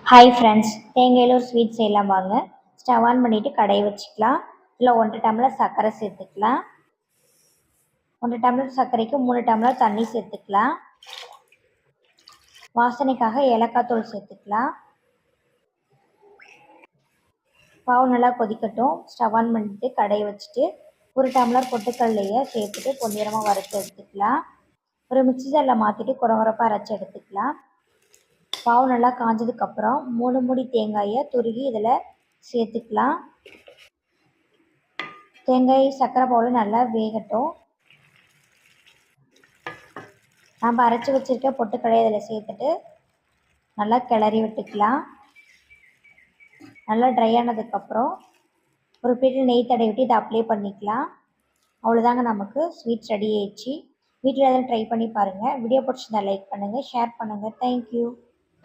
Hi friends, தேங்காயில் ஒரு sweet செய்யலாம் வாங்க. ஸ்டவ் ஆன் பண்ணிவிட்டு கடையை வச்சுக்கலாம். இல்லை 1 டம்ளர் சர்க்கரை சேர்த்துக்கலாம். 1 டம்ளர் சர்க்கரைக்கு 3 டம்ளர் தண்ணி சேர்த்துக்கலாம். வாசனைக்காக ஏலக்காய் தூள் சேர்த்துக்கலாம். பாவு நல்லா கொதிக்கட்டும். ஸ்டவ் ஆன் பண்ணிவிட்டு கடையை வச்சுட்டு 1 டம்ளர் பொட்டுக்கடலையை சேர்த்துட்டு பொன்னிறமாக வறுத்து எடுத்துக்கலாம். ஒரு மிக்ஸி ஜாரில் மாற்றிட்டு குறகுறப்பாக அரைச்சி எடுத்துக்கலாம். பாவு நல்லா காஞ்சதுக்கப்புறம் 3 மூடி தேங்காயை துருகி இதில் சேர்த்துக்கலாம். தேங்காய் சர்க்கரை பாவு நல்லா வேகட்டும். நம்ம அரைச்சி வச்சுருக்க பொட்டுக்கடலையை இதில் சேர்த்துட்டு நல்லா கிளறி விட்டுக்கலாம். நல்லா ட்ரை ஆனதுக்கப்புறம் ஒரு பிளேட்டில் நெய் தடவிட்டு இதை அப்ளை பண்ணிக்கலாம். அவ்வளோதாங்க, நமக்கு ஸ்வீட்ஸ் ரெடி ஆயிடுச்சு. வீட்டில் எதாவது ட்ரை பண்ணி பாருங்கள். வீடியோ பிடிச்சிருந்தா லைக் பண்ணுங்கள், ஷேர் பண்ணுங்கள். தேங்க்யூ.